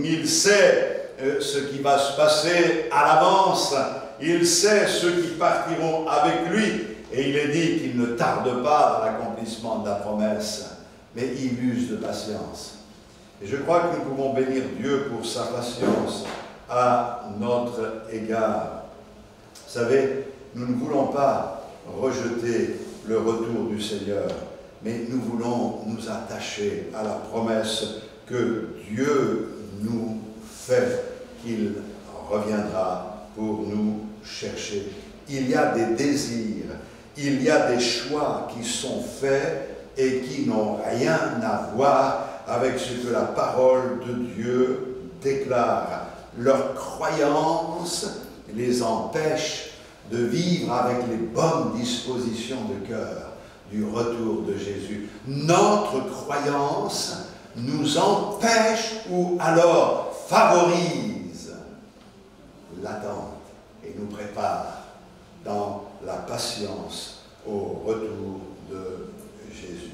Il sait ce qui va se passer à l'avance. Il sait ceux qui partiront avec lui. Et il est dit qu'il ne tarde pas dans l'accomplissement de la promesse, mais il use de patience. Et je crois que nous pouvons bénir Dieu pour sa patience à notre égard. Vous savez, nous ne voulons pas rejeter le retour du Seigneur, mais nous voulons nous attacher à la promesse que Dieu nous fait, qu'il reviendra pour nous chercher. Il y a des désirs, il y a des choix qui sont faits et qui n'ont rien à voir avec ce que la parole de Dieu déclare. Leur croyance les empêche de vivre avec les bonnes dispositions de cœur du retour de Jésus. Notre croyance nous empêche ou alors favorise l'attente et nous prépare dans la patience au retour de Jésus.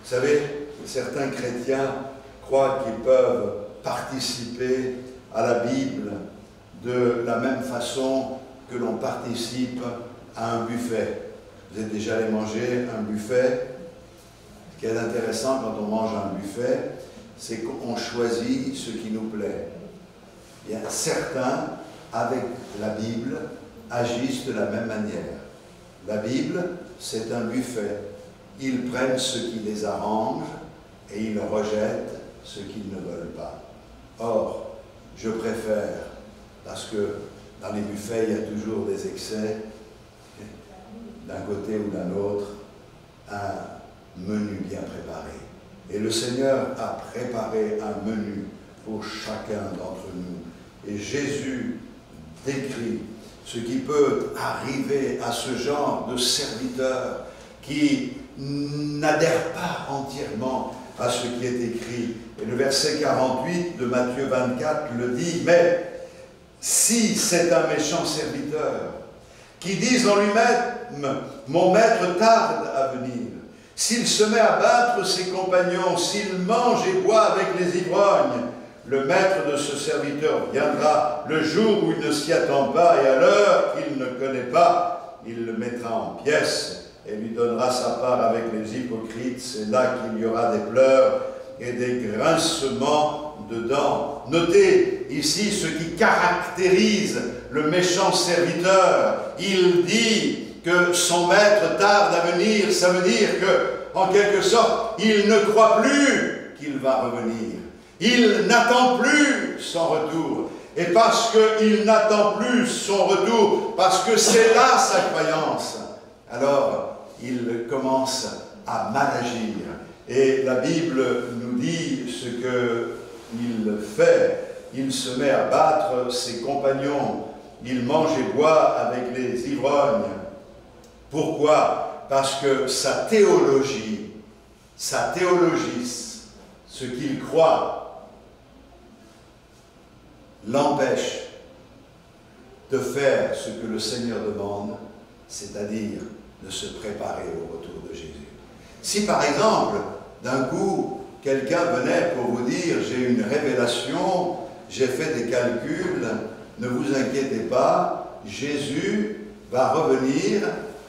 Vous savez, certains chrétiens croient qu'ils peuvent participer à la Bible de la même façon que l'on participe à un buffet. Vous êtes déjà allé manger un buffet? Ce qui est intéressant quand on mange un buffet, c'est qu'on choisit ce qui nous plaît. Bien, certains, avec la Bible, agissent de la même manière. La Bible, c'est un buffet. Ils prennent ce qui les arrange et ils rejettent ce qu'ils ne veulent pas. Or, je préfère, parce que dans les buffets, il y a toujours des excès, d'un côté ou d'un autre, un menu bien préparé. Et le Seigneur a préparé un menu pour chacun d'entre nous. Et Jésus décrit ce qui peut arriver à ce genre de serviteurs qui n'adhèrent pas entièrement à ce qui est écrit. Et le verset 48 de Matthieu 24 le dit, mais si c'est un méchant serviteur qui dit en lui-même, mon maître tarde à venir, s'il se met à battre ses compagnons, s'il mange et boit avec les ivrognes, le maître de ce serviteur viendra le jour où il ne s'y attend pas et à l'heure qu'il ne connaît pas, il le mettra en pièces et lui donnera sa part avec les hypocrites. C'est là qu'il y aura des pleurs et des grincements de dents. Notez ici ce qui caractérise le méchant serviteur. Il dit que son maître tarde à venir. Ça veut dire que, en quelque sorte, il ne croit plus qu'il va revenir. Il n'attend plus son retour. Et parce qu'il n'attend plus son retour, parce que c'est là sa croyance, alors il commence à mal agir. Et la Bible nous dit ce qu'il fait. Il se met à battre ses compagnons. Il mange et boit avec les ivrognes. Pourquoi? Parce que sa théologie, ce qu'il croit, l'empêche de faire ce que le Seigneur demande, c'est-à-dire de se préparer au retour de Jésus. Si par exemple, d'un coup, quelqu'un venait pour vous dire « j'ai une révélation, j'ai fait des calculs, ne vous inquiétez pas, Jésus va revenir,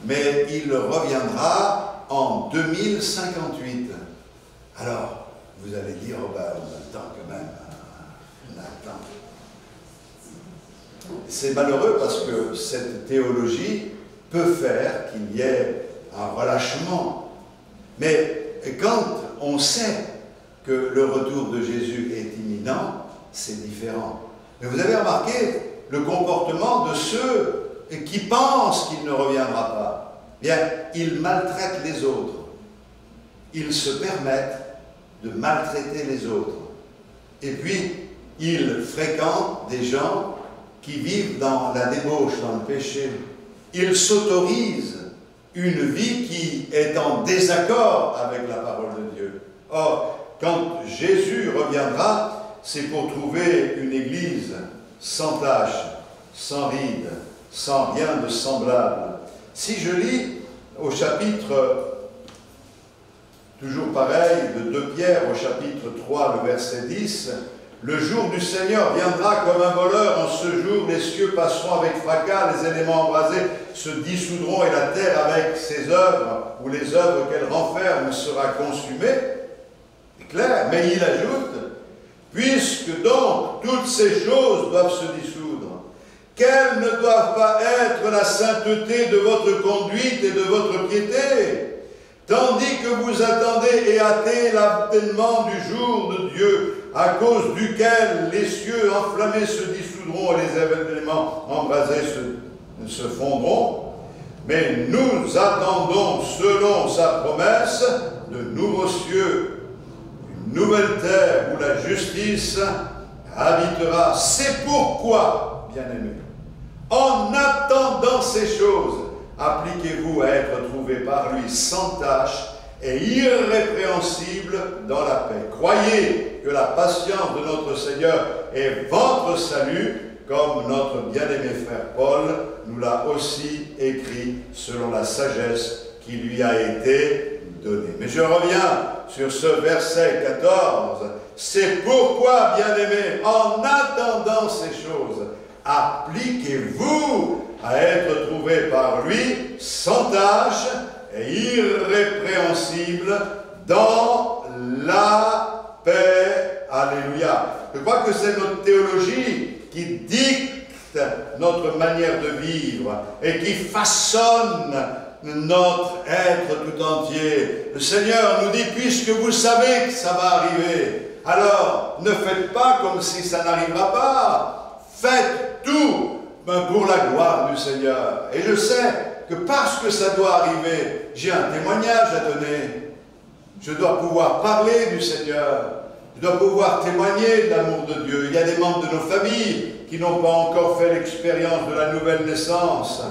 mais il reviendra en 2058. » Alors, vous allez dire « oh ben, on a le temps quand même, on a le temps. » C'est malheureux parce que cette théologie peut faire qu'il y ait un relâchement. Mais quand on sait que le retour de Jésus est imminent, c'est différent. Mais vous avez remarqué le comportement de ceux qui pensent qu'il ne reviendra pas. Bien, ils maltraitent les autres. Ils se permettent de maltraiter les autres. Et puis, ils fréquentent des gens qui vivent dans la débauche, dans le péché. Ils s'autorisent une vie qui est en désaccord avec la parole de Dieu. Or, quand Jésus reviendra, c'est pour trouver une église sans tache, sans ride, sans rien de semblable. Si je lis au chapitre, toujours pareil, de 2 Pierre, au chapitre 3, le verset 10, « Le jour du Seigneur viendra comme un voleur. En ce jour, les cieux passeront avec fracas, les éléments embrasés se dissoudront et la terre avec ses œuvres, ou les œuvres qu'elle renferme, sera consumée. » C'est clair, mais il ajoute, « Puisque donc toutes ces choses doivent se dissoudre, quelle ne doivent pas être la sainteté de votre conduite et de votre piété, tandis que vous attendez et hâtez l'avènement du jour de Dieu, à cause duquel les cieux enflammés se dissoudront et les éléments embrasés se fondront. Mais nous attendons, selon sa promesse, de nouveaux cieux, une nouvelle terre où la justice habitera. C'est pourquoi, bien-aimés, en attendant ces choses, appliquez-vous à être trouvés par lui sans tache et irrépréhensible dans la paix. Croyez que la patience de notre Seigneur est votre salut, comme notre bien-aimé frère Paul nous l'a aussi écrit selon la sagesse qui lui a été donnée. Mais je reviens sur ce verset 14. C'est pourquoi, bien-aimés, en attendant ces choses, appliquez-vous à être trouvés par lui sans tache et irrépréhensible dans la paix. Alléluia. Je crois que c'est notre théologie qui dicte notre manière de vivre et qui façonne notre être tout entier. Le Seigneur nous dit, puisque vous savez que ça va arriver, alors ne faites pas comme si ça n'arrivera pas. Faites tout pour la gloire du Seigneur. Et je sais que parce que ça doit arriver, j'ai un témoignage à donner. Je dois pouvoir parler du Seigneur. Je dois pouvoir témoigner de l'amour de Dieu. Il y a des membres de nos familles qui n'ont pas encore fait l'expérience de la nouvelle naissance.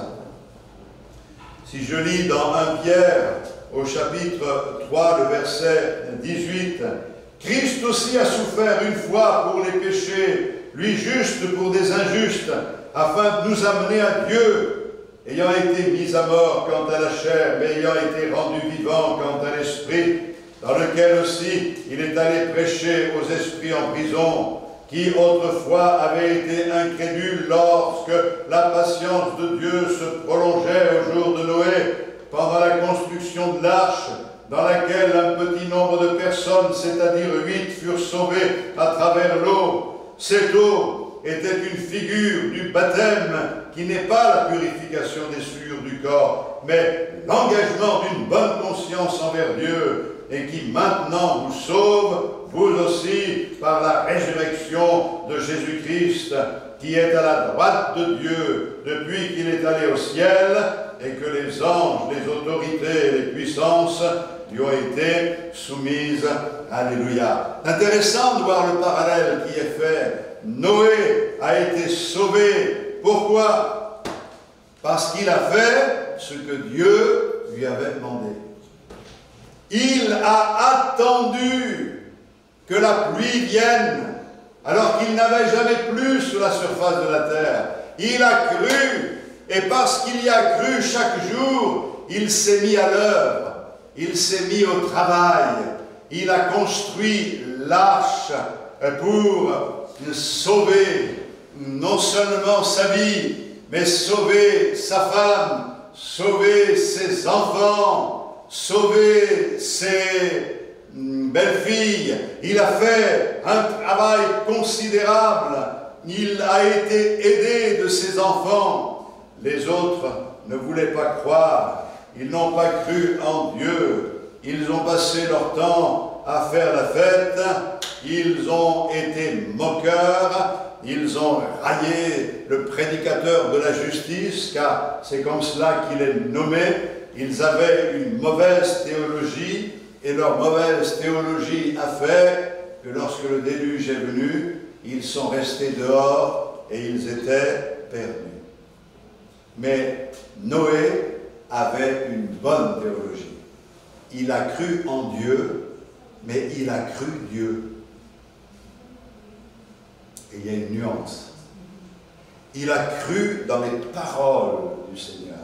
Si je lis dans 1 Pierre, au chapitre 3, le verset 18, « Christ aussi a souffert une fois pour les péchés, lui juste pour des injustes, afin de nous amener à Dieu, ayant été mis à mort quant à la chair, mais ayant été rendu vivant quant à l'esprit, dans lequel aussi il est allé prêcher aux esprits en prison, qui autrefois avaient été incrédules lorsque la patience de Dieu se prolongeait au jour de Noé, pendant la construction de l'arche, dans laquelle un petit nombre de personnes, c'est-à-dire 8, furent sauvées à travers l'eau. Cette eau était une figure du baptême, qui n'est pas la purification des souillures du corps, mais l'engagement d'une bonne conscience envers Dieu, et qui maintenant vous sauve, vous aussi, par la résurrection de Jésus-Christ, qui est à la droite de Dieu depuis qu'il est allé au ciel, et que les anges, les autorités et les puissances lui ont été soumises. Alléluia. Intéressant de voir le parallèle qui est fait. Noé a été sauvé. Pourquoi? Parce qu'il a fait ce que Dieu lui avait demandé. Il a attendu que la pluie vienne, alors qu'il n'avait jamais plu sur la surface de la terre. Il a cru, et parce qu'il y a cru chaque jour, il s'est mis à l'œuvre, il s'est mis au travail, il a construit l'arche pour sauver non seulement sa vie, mais sauver sa femme, sauver ses enfants, sauver ses belles-filles. Il a fait un travail considérable. Il a été aidé de ses enfants. Les autres ne voulaient pas croire. Ils n'ont pas cru en Dieu. Ils ont passé leur temps à faire la fête. Ils ont été moqueurs. Ils ont raillé le prédicateur de la justice, car c'est comme cela qu'il est nommé. Ils avaient une mauvaise théologie, et leur mauvaise théologie a fait que lorsque le déluge est venu, ils sont restés dehors et ils étaient perdus. Mais Noé avait une bonne théologie. Il a cru en Dieu, mais il a cru Dieu. Et il y a une nuance. Il a cru dans les paroles du Seigneur.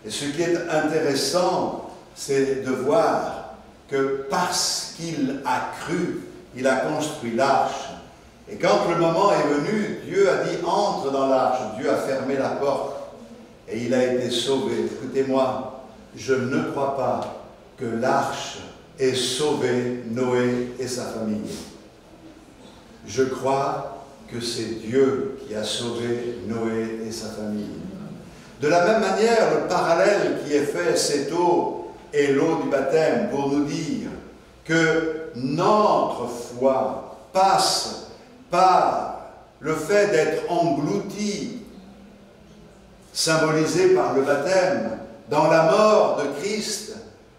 Et ce qui est intéressant, c'est de voir que parce qu'il a cru, il a construit l'arche. Et quand le moment est venu, Dieu a dit « entre dans l'arche ». Dieu a fermé la porte et il a été sauvé. Écoutez-moi, je ne crois pas que l'arche ait sauvé Noé et sa famille. Je crois que c'est Dieu qui a sauvé Noé et sa famille. De la même manière, le parallèle qui est fait, cette eau est l'eau du baptême, pour nous dire que notre foi passe par le fait d'être englouti, symbolisé par le baptême, dans la mort de Christ,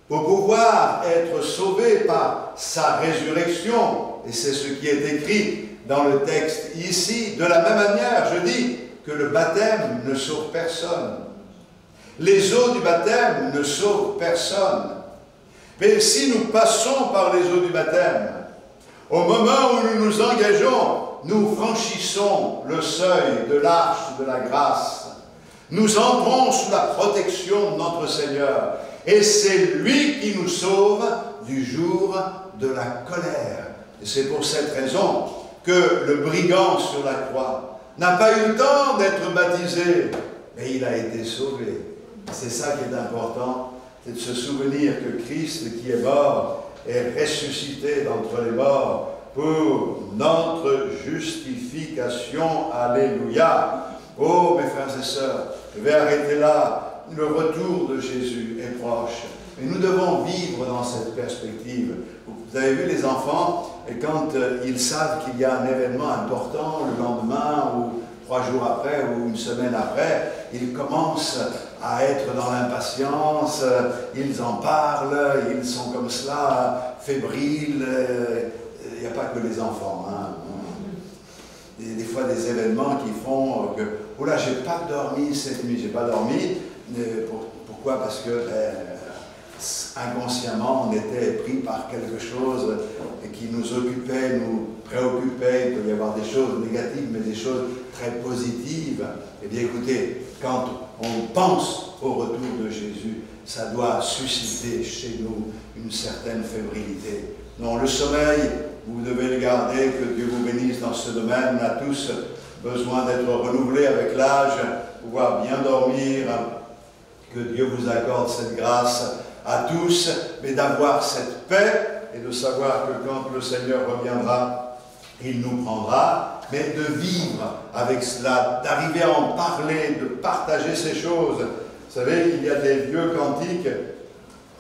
pour pouvoir être sauvés par sa résurrection. Et c'est ce qui est écrit dans le texte ici. De la même manière, je dis que le baptême ne sauve personne. Les eaux du baptême ne sauvent personne. Mais si nous passons par les eaux du baptême, au moment où nous nous engageons, nous franchissons le seuil de l'arche de la grâce. Nous entrons sous la protection de notre Seigneur. Et c'est lui qui nous sauve du jour de la colère. Et c'est pour cette raison que le brigand sur la croix n'a pas eu le temps d'être baptisé, mais il a été sauvé. C'est ça qui est important, c'est de se souvenir que Christ qui est mort est ressuscité d'entre les morts pour notre justification. Alléluia. Oh mes frères et sœurs, je vais arrêter là. Le retour de Jésus est proche. Mais nous devons vivre dans cette perspective. Vous avez vu les enfants, et quand ils savent qu'il y a un événement important le lendemain, ou 3 jours après, ou une semaine après, ils commencent à être dans l'impatience, ils en parlent, ils sont comme cela, fébriles. Il n'y a pas que les enfants. Hein. Des fois des événements qui font que « Oh là, j'ai pas dormi cette nuit, j'ai pas dormi ». Pourquoi? Parce que inconsciemment, on était pris par quelque chose qui nous occupait, nous préoccupait. Il peut y avoir des choses négatives, mais des choses très positives. Eh bien, écoutez, quand on pense au retour de Jésus, ça doit susciter chez nous une certaine fébrilité. Non, le sommeil, vous devez le garder, que Dieu vous bénisse dans ce domaine. On a tous besoin d'être renouvelés avec l'âge, pouvoir bien dormir. Que Dieu vous accorde cette grâce à tous, mais d'avoir cette paix et de savoir que quand le Seigneur reviendra, il nous prendra, mais de vivre avec cela, d'arriver à en parler, de partager ces choses. Vous savez, il y a des vieux cantiques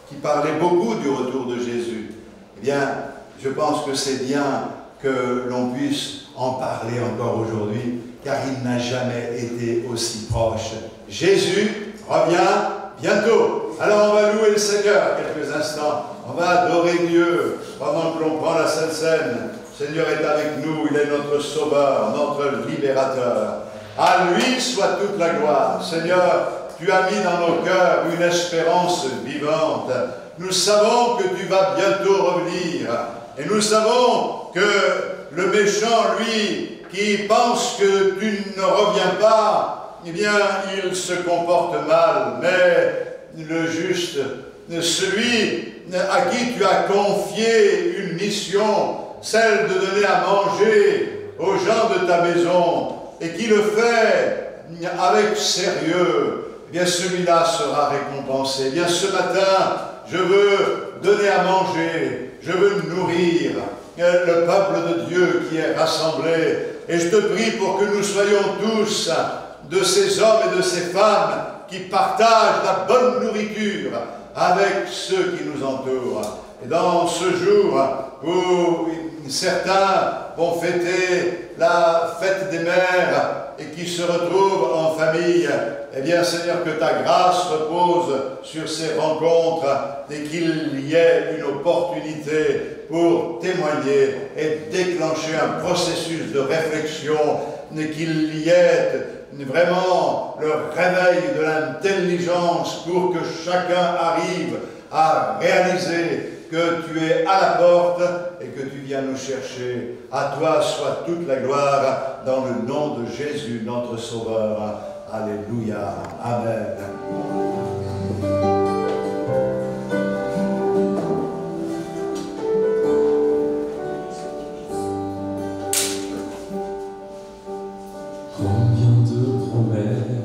qui parlaient beaucoup du retour de Jésus. Eh bien, je pense que c'est bien que l'on puisse en parler encore aujourd'hui, car il n'a jamais été aussi proche. Jésus revient bientôt. Alors on va louer le Seigneur quelques instants. On va adorer Dieu pendant que l'on prend la Sainte Seine. Le Seigneur est avec nous, il est notre Sauveur, notre Libérateur. À lui soit toute la gloire. Seigneur, tu as mis dans nos cœurs une espérance vivante. Nous savons que tu vas bientôt revenir. Et nous savons que le méchant, lui, qui pense que tu ne reviens pas, eh bien, il se comporte mal, mais le juste, celui à qui tu as confié une mission, celle de donner à manger aux gens de ta maison, et qui le fait avec sérieux, eh bien, celui-là sera récompensé. Eh bien, ce matin, je veux donner à manger, je veux nourrir le peuple de Dieu qui est rassemblé, et je te prie pour que nous soyons tous de ces hommes et de ces femmes qui partagent la bonne nourriture avec ceux qui nous entourent. Et dans ce jour où certains vont fêter la fête des mères et qui se retrouvent en famille, eh bien Seigneur, que ta grâce repose sur ces rencontres et qu'il y ait une opportunité pour témoigner et déclencher un processus de réflexion, et qu'il y ait vraiment le réveil de l'intelligence pour que chacun arrive à réaliser que tu es à la porte et que tu viens nous chercher. À toi soit toute la gloire dans le nom de Jésus, notre Sauveur. Alléluia. Amen. Combien de promesses